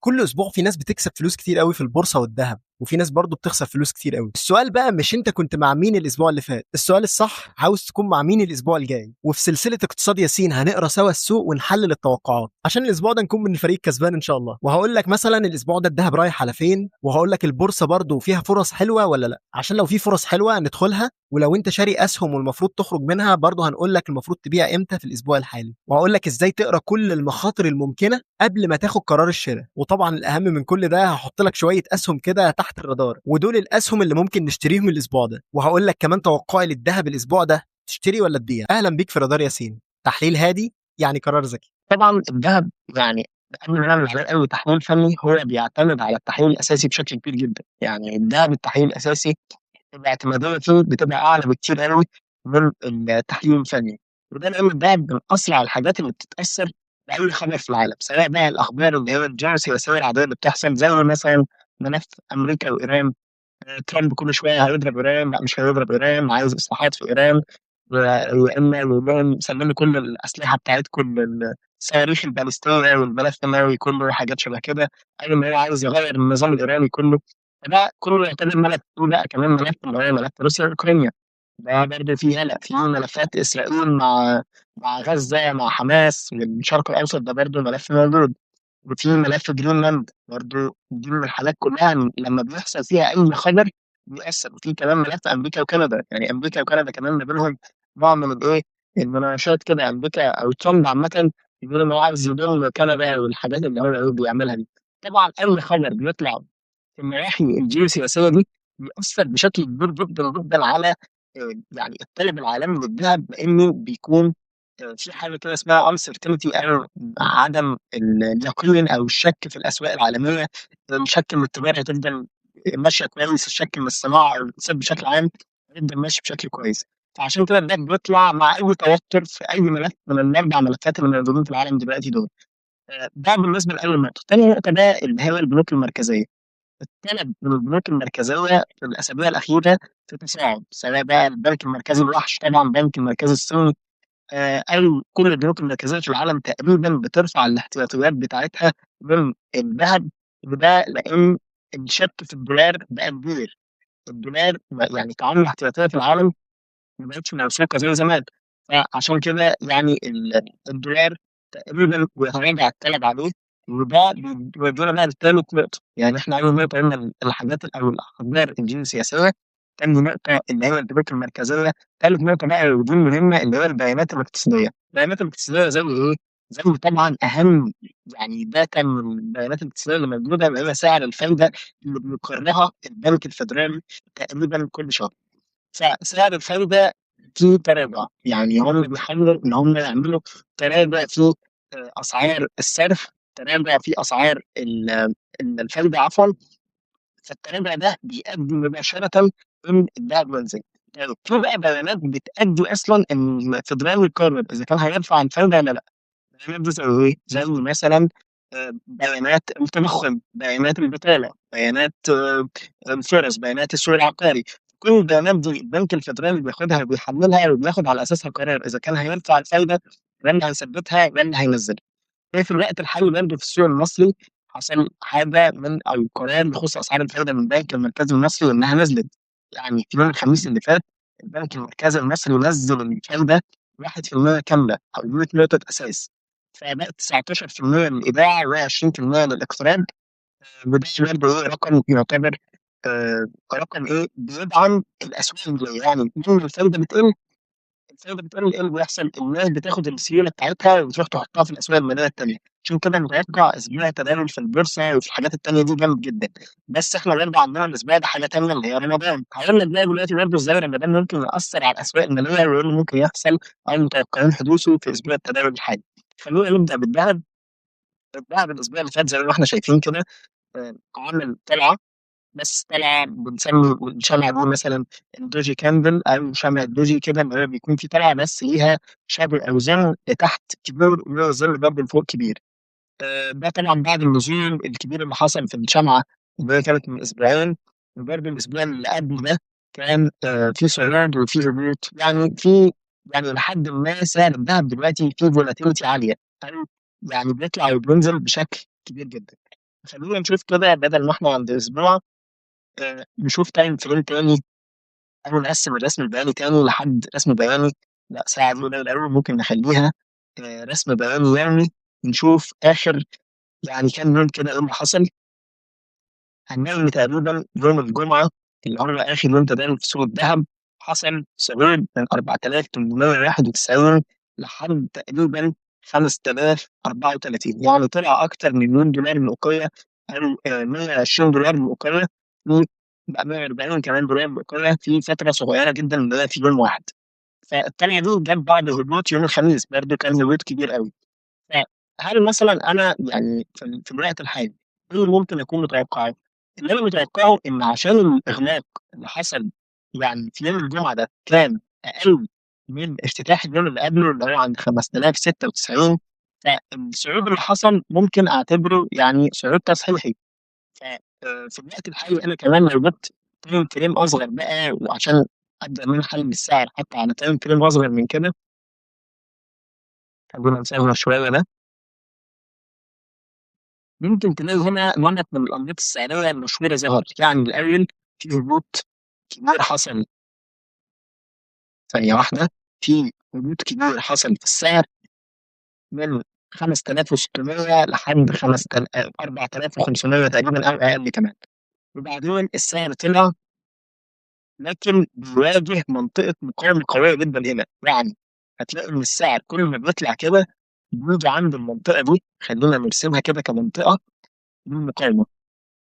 كل اسبوع في ناس بتكسب فلوس كتير قوي في البورصه والذهب، وفي ناس برضو بتخسر فلوس كتير قوي. السؤال بقى مش انت كنت مع مين الاسبوع اللي فات، السؤال الصح عاوز تكون مع مين الاسبوع الجاي. وفي سلسله اقتصاد ياسين هنقرا سوا السوق ونحلل التوقعات عشان الاسبوع ده نكون من الفريق كسبان ان شاء الله. وهقول لك مثلا الاسبوع ده الذهب رايح على فين، وهقول لك البورصه برضو فيها فرص حلوه ولا لا، عشان لو في فرص حلوه ندخلها، ولو انت شاري اسهم والمفروض تخرج منها برضو هنقول لك المفروض تبيع امتى في الاسبوع الحالي. وهقول لك ازاي تقرا كل المخاطر الممكنه قبل ما تاخد قرار الشراء. وطبعا الاهم من كل ده هحط لك شويه اسهم كده تحت الرادار، ودول الاسهم اللي ممكن نشتريهم الاسبوع ده. وهقول لك كمان توقعي للذهب الاسبوع ده، تشتري ولا تبيع. اهلا بيك في رادار ياسين، تحليل هادي يعني قرار ذكي. طبعا الذهب يعني قبل ما نعمل عليه أي تحليل فني هو بيعتمد على التحليل الأساسي بشكل كبير جدا. يعني الذهب التحليل الأساسي الاعتمادية فيه بتبقى أعلى بكتير قوي من التحليل الفني. وده لأن الذهب من أسرع الحاجات اللي بتتأثر بأي خبر في العالم، سواء بقى الأخبار اللي هي الجيوسياسية العادية اللي بتحصل زي مثلا ملف أمريكا وإيران. ترامب كل شويه هيضرب ايران، لا مش هيضرب ايران، عايز اصلاحات في ايران، واما يقول لهم سلموا كل الاسلحه بتاعتكم للصواريخ البالستيه والملف النووي كله وحاجات شبه كده. اي ما هو عايز يغير النظام الايراني كله. فده كله يعتبر ملف. بقى كمان ملف اللي هو ملف روسيا واوكرانيا، ده برضه فيه هلا في ملفات اسرائيل مع غزه مع حماس والشرق الاوسط، ده برضه ملف موجود. وفي ملف جرينلاند برضه، دي من الحالات كلها لما بيحصل فيها اي خبر بيأثر. وفي كمان ملف امريكا وكندا، يعني امريكا وكندا كمان ما بينهم نوع من الايه، المناقشات كده. امريكا او ترامب عامه بيقول ان هو عايز يضم كندا والحاجات اللي هو بيعملها دي. طبعا اي خبر بيطلع في النواحي الجيوسياسيه دي بيأثر بشكل كبير جدا جدا على يعني الطلب العالمي للذهب، لانه بيكون في حاجه كده اسمها uncertainty او عدم اليقين او الشك في الاسواق العالميه. الشك من التجاره هتفضل ماشيه كويس، الشك من الصناعه والاقتصاد بشكل عام هيفضل ماشي بشكل كويس. فعشان كده ده بيطلع مع اي توتر في اي ملف من الاربع ملفات اللي موجودين في العالم دلوقتي دول. ده بالنسبه لاول نقطه. تاني نقطه ده اللي هي البنوك المركزيه. الطلب من البنوك المركزيه في الاسابيع الاخيره في تصاعد، سواء بقى البنك المركزي الوحش طبعا، البنك المركزي الصيني، أو كل البنوك المركزية في العالم تقريبا بترفع الاحتياطيات بتاعتها من الذهب. وده لأن الشك في الدولار بقى كبير. الدولار يعني تعامل الاحتياطية في العالم ما بقتش موثوقة زي زمان. فعشان كده يعني الدولار تقريبا بيتراجع الطلب عليه. وده بيودينا بقى لثالث نقطة. يعني احنا أول نقطة قلنا الحاجات أو الأخبار الجيوسياسية، تاني نقطة اللي هي البنوك المركزية، تالت نقطة بقى ودي مهمة اللي هي البيانات الاقتصادية. البيانات الاقتصادية زي إيه؟ زي طبعا أهم يعني داتا من البيانات الاقتصادية اللي موجودة، اللي هو سعر الفايدة اللي بيقررها البنك الفيدرالي تقريبا كل شهر. فسعر الفايدة في تراجع، يعني هم بيحاولوا إن هم يعملوا تراجع في أسعار الصرف، تراجع في أسعار الفايدة عفوا. فالتراجع ده بيؤدي مباشرة إن الدهب ينزل. في بقى بيانات بتأدي أصلا إن الفدرالي يقرر إذا كان هيرفع الفايدة ولا لأ. بيانات دي زي إيه؟ زي مثلا بيانات التضخم، بيانات البطالة، بيانات الفرص، بيانات السوق العقاري. كل البيانات دي البنك الفدرالي بياخدها وبيحللها وبياخد على أساسها قرار إذا كان هيرفع الفايدة ولا هيثبتها ولا هينزلها. في الوقت الحالي برضه في السوق المصري حصل حاجة من أو قرار بخصوص أسعار الفايدة من البنك المركزي المصري وإنها نزلت. يعني في يوم الخميس اللي فات البنك المركزي المصري نزل الفايدة 1% كاملة أو 100 نقطة أساس، فبقت 19% للإيداع و20% للاقتراض. وده برضه إيه رقم يعتبر رقم إيه بيدعم الأسواق المالية. يعني لما الفايدة بتقل، الفايدة بتقل، إيه اللي بيحصل؟ الناس بتاخد السيولة بتاعتها وتروح تحطها في الأسواق المالية التانية. عشان كده متوقع أسبوع تداول في البورصة وفي الحاجات التانية دي جامد جدا. بس إحنا برضه عندنا الأسبوع ده حاجة تانية اللي هي رمضان. هقول لك بقى دلوقتي برضه إزاي رمضان ممكن يأثر على الأسواق المالية وإيه اللي ممكن يحصل أو متوقعين حدوثه في أسبوع التداول الحالي. خلونا نبدأ بالذهب. الذهب الأسبوع اللي فات زي ما إحنا شايفين كده عامل طلعة، بس طلعة بنسمي الشمعة دي مثلا الدوجي كاندل أو شمع الدوجي كده، اللي هو بيكون في طلعة بس ليها شادو أو ظل تحت كبير ولها ظل برضه فوق كبير. ده طبعا بعد النزول الكبير اللي حصل في الشمعة اللي هي كانت من أسبوعين. وبرضه الأسبوع اللي قبل ده كان في صعود وفي هبوط، يعني في يعني لحد ما سعر الذهب دلوقتي فيه فولاتيليتي عالية، أو يعني بيطلع وبينزل بشكل كبير جدا. خلينا نشوف كده بدل ما احنا عند اسبوع، نشوف تايم فريم تاني، او نقسم الرسم البياني تاني لحد رسم بياني. لا ساعة دي قليل أوي، ممكن نخليها رسم بياني يومي. نشوف آخر يعني كام يوم كده ايه اللي حصل. هنلاقي تقريبا يوم الجمعة اللي هو آخر يوم تداول في سوق الذهب حصل صعود من 4891 لحد تقريبا 5034، يعني طلع أكتر من مليون دولار من أوكرانيا، أو 120 دولار من أوكرانيا، في بقى 140 كمان دولار من أوكرانيا في فترة صغيرة جدا اللي هي في يوم واحد. فالتانية دي جت بعد هبوط يوم الخميس، برضه كان هبوط كبير قوي. فهل مثلا انا يعني في الوقت الحالي ايه اللي ممكن اكون متوقعه؟ اللي انا متوقعه ان عشان الاغلاق اللي حصل يعني في يوم الجمعه ده كان اقل من افتتاح اليوم اللي قبله اللي هو عند 5096، فالصعود اللي حصل ممكن اعتبره يعني صعود تصحيحي. ففي الوقت الحالي انا كمان لو جبت تايم فريم اصغر بقى، وعشان ابدا من حل السعر حتى على تايم فريم اصغر من كده، خلينا نسوي شويه ده. ممكن تلاقي هنا نمط من الأنماط السعرية المشهورة ظهر. يعني الأول في هبوط كبير حصل، ثانية واحدة، في هبوط كبير حصل في السعر من 5600 لحد 5000 4500 تقريبا أو أقل كمان. وبعدين السعر طلع، لكن بيواجه منطقة مقاومة قوية جدا هنا. يعني هتلاقي إن السعر كل ما بيطلع كده بيجي عند المنطقة دي، خلينا نرسمها كده كمنطقة دي المقاومة.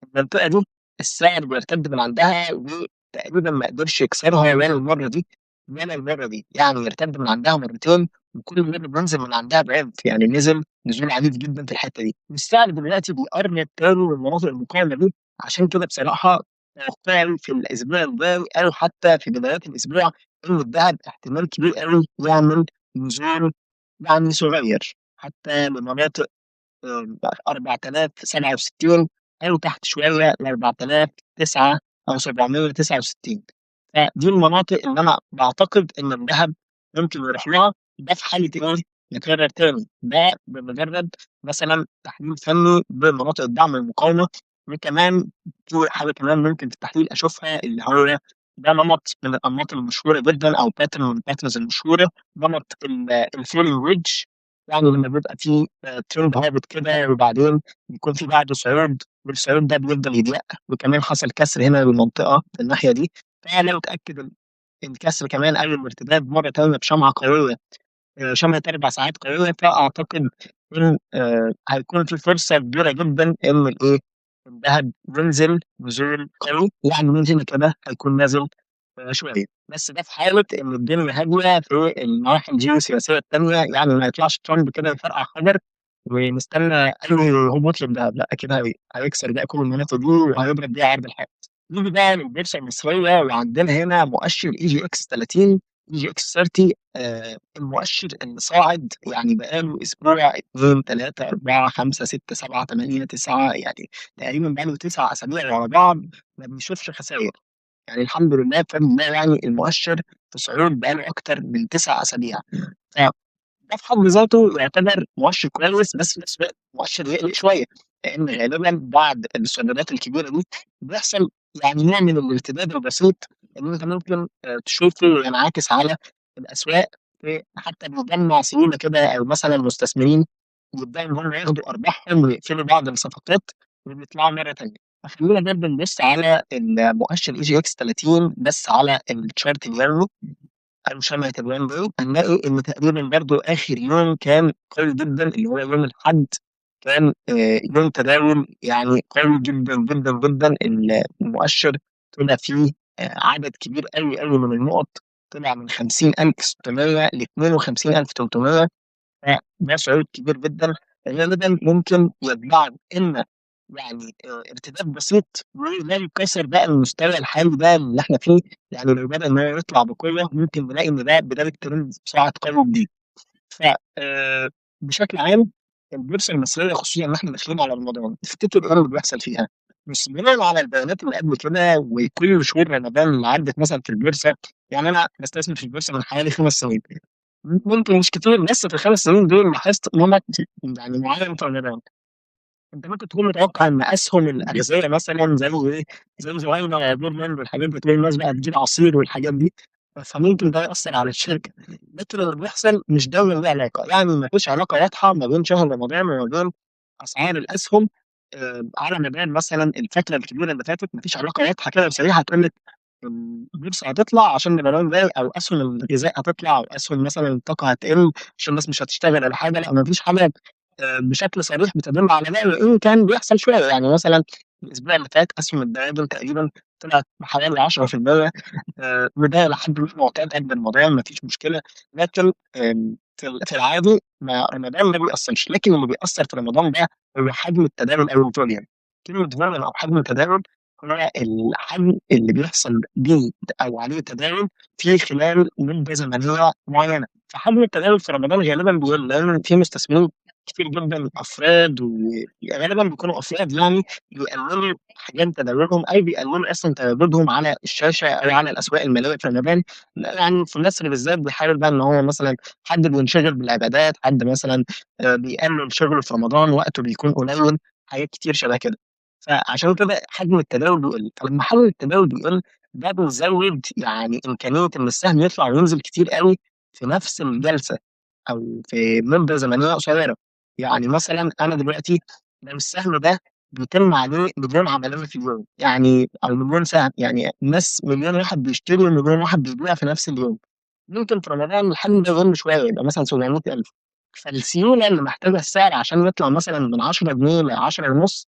المنطقة دي السعر بيرتد من عندها وتقريبا ما قدرش يكسرها ولا المرة دي ولا المرة دي، يعني يرتد من عندها مرتين، وكل مرة بينزل من عندها بعمق، يعني نزل نزول عنيف جدا في الحتة دي. والسعر دلوقتي بيقرب تاني من مناطق المقاومة دي. عشان كده بصراحة توقعي في الأسبوع الجاي أو حتى في بدايات الأسبوع إن الذهب احتمال كبير قوي يعمل نزول يعني صغير حتى لمناطق 4067، أو تحت شوية ل 4009 أو 769. فدي المناطق اللي أنا بعتقد إن الذهب ممكن يروح لها. ده في حالة إيه؟ نكرر تاني، ده بمجرد مثلا تحليل فني بمناطق الدعم المقاومة. وكمان في حاجة كمان ممكن في التحليل أشوفها اللي هو ده نمط من الأنماط المشهورة جدا أو باترن من الباترنز المشهورة، نمط الفيلينج ويدج. يعني لما بيبقى في ترند هابط كده وبعدين بيكون في بعده صعود، والصعود ده بيفضل يضيق، وكمان حصل كسر هنا بالمنطقة في الناحية دي. فأنا متأكد إن الكسر كمان قبل الارتداد مرة تانية بشمعة قوية، شمعة 4 ساعات قوية. فأعتقد إن هيكون في فرصة كبيرة جدا إن الإيه الذهب ينزل نزول قوي. يعني من هنا كده هيكون نازل شوية، بس ده في حالة إن الدنيا هادية في النواحي الجيوسياسية التانية. يعني ما يطلعش ترامب كده يفرقع خبر ونستنى أي هبوط للذهب، لا أكيد هيكسر بقى كل المناطق دي وهيضرب بيها عرض الحياة. نيجي بقى للبورصة المصرية، وعندنا هنا مؤشر اي جي اكس 30، اي جي اكس 30. المؤشر اللي صاعد يعني بقاله اسبوع 2 3 4 5 6 7 8 9، يعني تقريبا بقاله 9 اسابيع ورا بعض ما بنشوفش خسائر. يعني الحمد لله بفضل الله، يعني المؤشر في صعود بقاله أكتر من 9 أسابيع. فده في حد ذاته يعتبر مؤشر كويس، بس في نفس الوقت مؤشر يقلق شوية، لأن غالبا بعد الصعودات الكبيرة دي بيحصل يعني نوع من الارتداد البسيط اللي أنت ممكن تشوفه ينعكس على الأسواق. حتى بيجمع سيولة كده، أو مثلا مستثمرين يبدأوا إن هم ياخدوا أرباحهم ويقفلوا بعض الصفقات وبيطلعوا مرة تانية. فخلينا برضه نبص على المؤشر اي جي اكس 30 بس على الشارت اليومي او شمعة الوان دي، هنلاقي ان تقريبا برضه اخر يوم كان قوي جدا اللي هو يوم الاحد. كان يوم تداول يعني قوي جدا جدا جدا. المؤشر طلع فيه عدد كبير قوي قوي من النقط، طلع من 50,600 ل 52,300. فده صعود كبير جدا. غالبا ممكن يتبع ان يعني ارتداد بسيط ولا يكسر بقى المستوى الحالي ده اللي احنا فيه. يعني لو بدأ ان هو يطلع بقوه ممكن نلاقي ان ده بدايه ترند صاعد قوي جديد. ف بشكل عام البورصه المصريه، خصوصا ان احنا داخلين على رمضان، تفتكر ايه اللي بيحصل فيها؟ بس بناء على البيانات اللي قبل كده وكل شهور رمضان اللي عدت مثلا في البورصه، يعني انا بستثمر في البورصه من حوالي 5 سنين، ممكن مش كتير، بس في ال5 سنين دول لاحظت نمط يعني معين في الرمضان. أنت ممكن تكون متوقع إن أسهم الأغذية مثلًا زي إيه، زي زهايمر وبورمان والحاجات دي، تلاقي الناس بقى بتجيب عصير والحاجات دي، فممكن ده يأثّر على الشركة. لكن اللي بيحصل مش دايمًا ليه علاقة، يعني ما فيش علاقة واضحة ما بين شهر رمضان وما بين أسعار الأسهم على مدار مثلًا الفترة الكبيرة اللي فاتت، ما فيش علاقة واضحة كده وصريحة تقول لك البورصة هتطلع عشان رمضان جاي، أو أسهم الغذاء هتطلع، أو أسهم مثلًا الطاقة هتقل عشان الناس مش هتشتغل والّا حاجة، لأ ما فيش حاجة بشكل صريح بتدل على ده، وإن كان بيحصل شوية. يعني مثلًا الأسبوع اللي فات أسهم الدواجن تقريبًا طلعت بحوالي 10%، وده لحد ما معتاد قبل رمضان ما فيش مشكلة. لكن في العادي ما رمضان ما بيأثّرش، لكن اللي بيأثّر في رمضان ده هو حجم التداول أو الvolume. كلمة volume أو حجم التداول هو الحجم اللي بيحصل بيه أو عليه تداول في خلال مدة زمنية معيّنة. فحجم التداول في رمضان غالبًا بيقل، لإن في مستثمرين كتير جدًا أفراد، وغالبًا بيكونوا أفراد يعني بيقللوا حجم تداولهم، أو بيقللوا أصلًا تواجدهم على الشاشة أو على الأسواق المالية في رمضان. يعني في مصر بالذات بيحاول بقى إن هو مثلًا حد بينشغل بالعبادات، حد مثلًا بيقلل شغله في رمضان، وقته بيكون قليل، حاجات كتير شبه كده. فعشان كده حجم التداول بيقل، فلمّا حجم التداول بيقل ده بيزوّد يعني إمكانية إن السهم يطلع وينزل كتير أوي في نفس الجلسة، أو في مدة زمنية قصيرة. يعني مثلًا أنا دلوقتي لو السهم ده بيتم عليه مليون عملية في اليوم، يعني أو مليون سهم، يعني الناس مليون واحد بيشتري ومليون واحد بيبيع في نفس اليوم، ممكن في رمضان الحجم ده يقل شوية يبقى مثلًا 700.000. فالسيولة اللي محتاجها السعر عشان يطلع مثلًا من 10 جنيه ل10.5،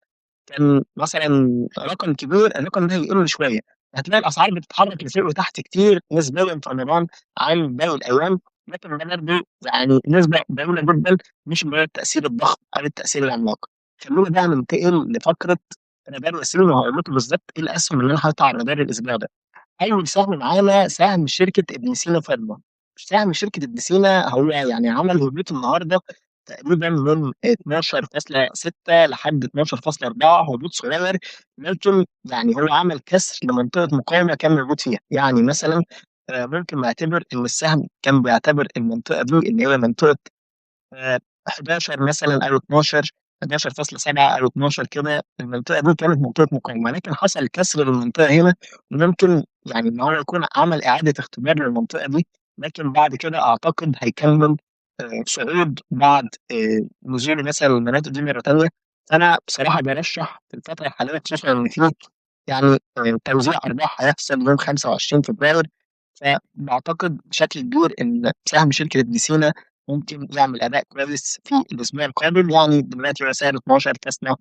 كان مثلًا رقم كبير، الرقم ده هيقل شوية. هتلاقي الأسعار بتتحرك لفوق وتحت كتير نسبيًا في رمضان عن باقي الأيام، لكن ده برضه يعني نسبة ضئيلة جدًا، مش اللي هو التأثير الضخم أو التأثير العملاق. خلّونا بقى ننتقل لفقرة رمضان والسيولة، وهاقول لكم بالضبط إيه الأسهم اللي أنا حاططها على الرادار الأسبوع ده. أول سهم معانا سهم شركة ابن سينا فارما. سهم شركة ابن سينا هو يعني عمل هبوط النهارده تقريبًا من 12.6 لحد 12.4، هبوط صغير، لكن يعني هو عمل كسر لمنطقة مقاومة كان موجود فيها. يعني مثلًا ممكن نعتبر إن السهم كان بيعتبر المنطقة دي اللي هي منطقة 11 مثلًا أو 12، 11.7 أو 12 كده، المنطقة دي كانت منطقة مقاومة، لكن حصل كسر للمنطقة هنا، وممكن يعني إن هو يكون عمل إعادة اختبار للمنطقة دي، لكن بعد كده أعتقد هيكمّل صعود بعد نزوله مثلًا للمناطق دي مرّة تانية. فأنا بصراحة بارشّح في الفترة الحالية، خصوصًا إن في يعني توزيع أرباح هيحصل يوم 25 فبراير، فباعتقد بشكل كبير إن سهم شركة ابن سينا ممكن يعمل أداء كويس في الأسبوع القادم. يعني دلوقتي هو سعره 12، كسرة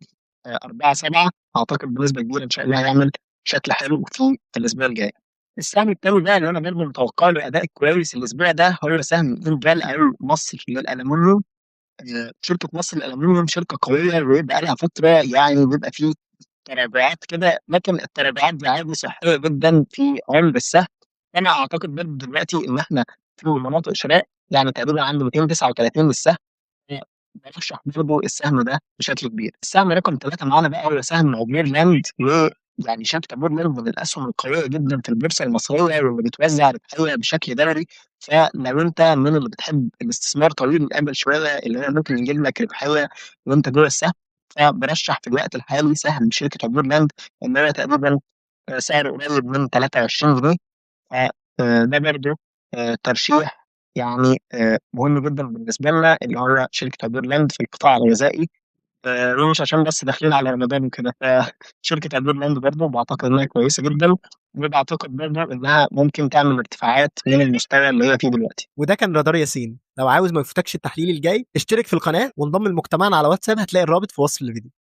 4.7، أعتقد بنسبة كبيرة إن شاء الله هيعمل شكل حلو في الأسبوع الجاي. السهم التاني بقى اللي أنا برضه متوقع له أداء كويس الأسبوع ده هو سهم إنجال أو مصر للألمنيوم. شركة مصر للألمنيوم شركة قوية وبقى لها فترة، يعني بيبقى في تراجعات كده، لكن التراجعات دي عادي صحية جدًا في عمر السهم. أنا أعتقد برضه دلوقتي إن إحنا في مناطق شراء، يعني تقريبًا عند 239 للسهم. بارشّح برضه السهم ده بشكل كبير. السهم رقم 3 معانا بقى هو سهم عبير لاند، ويعني شركة عبير لاند من الأسهم القوية جدًا في البورصة المصرية، واللي بتوزّع ربحية بشكل دوري. فلو أنت من اللي بتحب الاستثمار طويل الأمد شوية، اللي هو ممكن يجيب لك ربحية وأنت جوّه السهم، فبارشّح في الوقت الحالي سهم شركة عبير لاند، إن هو تقريبًا سعره قريب من 23 جنيه. ف ده برضه ترشيح يعني مهم جدًا بالنسبة لنا، اللي هو شركة عبير في القطاع الغذائي. ومش عشان بس داخلين على رمضان وكده، فشركة عبير برضه باعتقد إنها كويسة جدًا، وباعتقد برضه إنها ممكن تعمل ارتفاعات من المستوى اللي هي فيه دلوقتي. وده كان رادار ياسين. لو عاوز ما يفوتكش التحليل الجاي اشترك في القناة وانضم لمجتمعنا على واتساب، هتلاقي الرابط في وصف الفيديو.